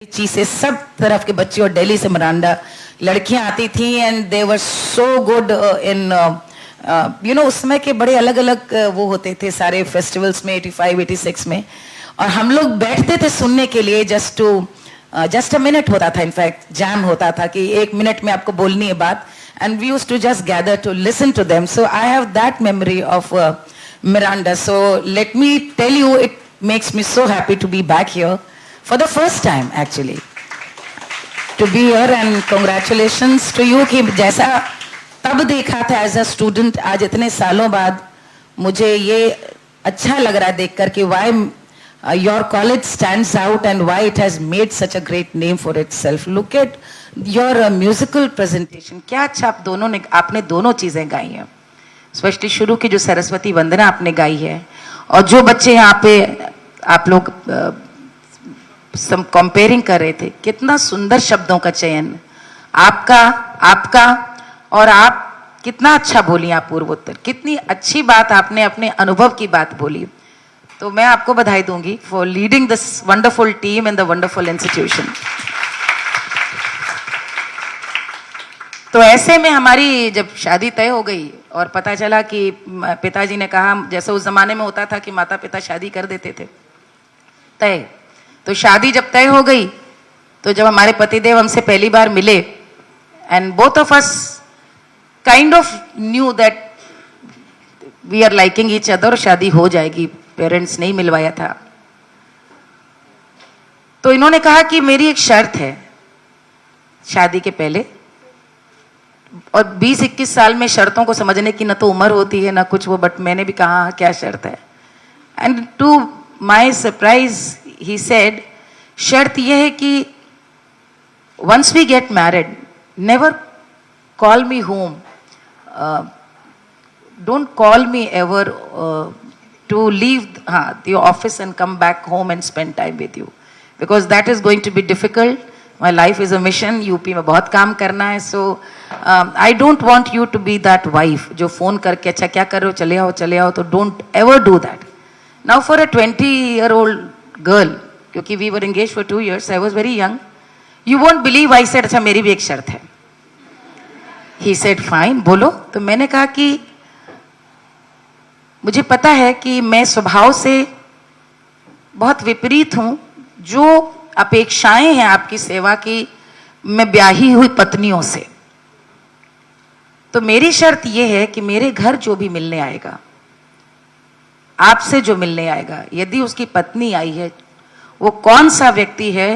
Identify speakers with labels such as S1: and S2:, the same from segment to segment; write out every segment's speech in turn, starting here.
S1: चीज से सब तरफ के बच्चे और दिल्ली से मिरांडा लड़कियां आती थी and they were so good in उस समय के बड़े अलग अलग वो होते थे सारे फेस्टिवल्स में 85 86 में और हम लोग बैठते थे सुनने के लिए जस्ट अ मिनट होता था इनफैक्ट जैम होता था कि 1 मिनट में आपको बोलनी है बात and we used to just gather to listen to them so I have that memory of Miranda so let me tell you it makes me so happy to be back here for the first time actually to be here and congratulations to you कि जैसा तब देखा था as a student आज इतने सालों बाद मुझे ये अच्छा लग रहा है देखकर कि why your college stands out and why it has made such a great name for itself. Look at your musical presentation. क्या अच्छा आपने दोनों चीजें गाई हैं स्पेशली शुरू की जो सरस्वती वंदना आपने गाई है और जो बच्चे यहाँ पे आप लोग कंपेयरिंग कर रहे थे कितना सुंदर शब्दों का चयन आपका और आप कितना अच्छा बोली आप पूर्वोत्तर कितनी अच्छी बात आपने अपने अनुभव की बात बोली तो मैं आपको बधाई दूंगी for leading this wonderful team in the wonderful institution. तो ऐसे में हमारी जब शादी तय हो गई और पता चला कि पिताजी ने कहा जैसे उस जमाने में होता था कि माता पिता शादी कर देते थे तय तो शादी जब तय हो गई तो जब हमारे पतिदेव हमसे पहली बार मिले and both of us kind of knew that we are liking each other शादी हो जाएगी पेरेंट्स नहीं मिलवाया था तो इन्होंने कहा कि मेरी एक शर्त है शादी के पहले और 20-21 साल में शर्तों को समझने की ना तो उम्र होती है ना कुछ वो बट मैंने भी कहा क्या शर्त है and to my surprise he said शर्त यह है कि once we get married never call me home don't call me ever to leave the office and come back home and spend time with you because that is going to be difficult My life is a mission. UP में बहुत काम करना है so I don't want you to be that wife जो phone करके अच्छा क्या कर रहे हो चले आओ तो don't ever do that. Now for a 20-year-old girl क्योंकि we were engaged for 2 years I was very young. You won't believe I said अच्छा मेरी भी एक शर्त है. He said fine बोलो तो मैंने कहा कि मुझे पता है कि मैं स्वभाव से बहुत विपरीत हूँ जो अपेक्षाएं हैं आपकी सेवा की मैं ब्याही हुई पत्नियों से तो मेरी शर्त यह है कि मेरे घर जो भी मिलने आएगा आपसे जो मिलने आएगा यदि उसकी पत्नी आई है वो कौन सा व्यक्ति है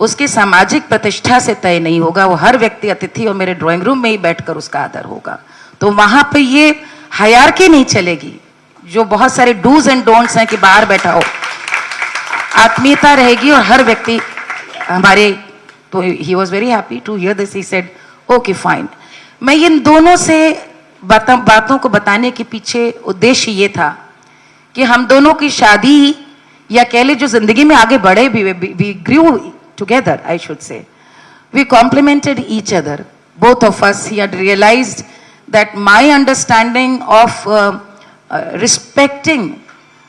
S1: उसके सामाजिक प्रतिष्ठा से तय नहीं होगा वो हर व्यक्ति अतिथि और मेरे ड्राइंग रूम में ही बैठकर उसका आदर होगा तो वहां पे ये हायरार्की नहीं चलेगी जो बहुत सारे डूज एंड डोंट्स हैं कि बाहर बैठा हो आत्मीयता रहेगी और हर व्यक्ति हमारे तो he was very happy to hear this he said okay fine मैं इन दोनों से बातों को बताने के पीछे उद्देश्य ये था कि हम दोनों की शादी या कह ले जो जिंदगी में आगे बढ़े भी we grew together I should say we complemented each other both of us he had realised that my understanding of respecting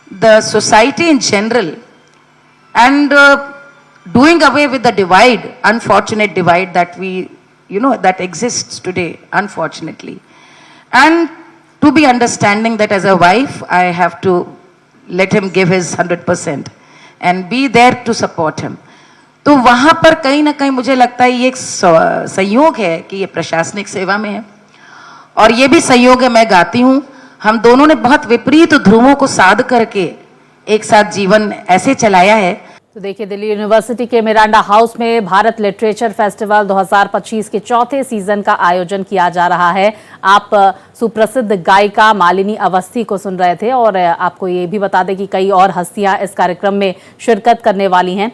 S1: the society in general and doing away with the unfortunate divide that that exists today unfortunately and to be understanding that as a wife I have to let him give his 100% and be there to support him तो वहां पर कहीं ना कहीं मुझे लगता है ये एक संयोग है कि ये प्रशासनिक सेवा में है और ये भी संयोग है मैं गाती हूं हम दोनों ने बहुत विपरीत ध्रुवों को साध करके एक साथ जीवन ऐसे चलाया है।
S2: तो देखिए दिल्ली यूनिवर्सिटी के मिरांडा हाउस में भारत लिटरेचर फेस्टिवल 2025 के चौथे सीजन का आयोजन किया जा रहा है। आप सुप्रसिद्ध गायिका मालिनी अवस्थी को सुन रहे थे और आपको ये भी बता दें कि कई और हस्तियां इस कार्यक्रम में शिरकत करने वाली हैं।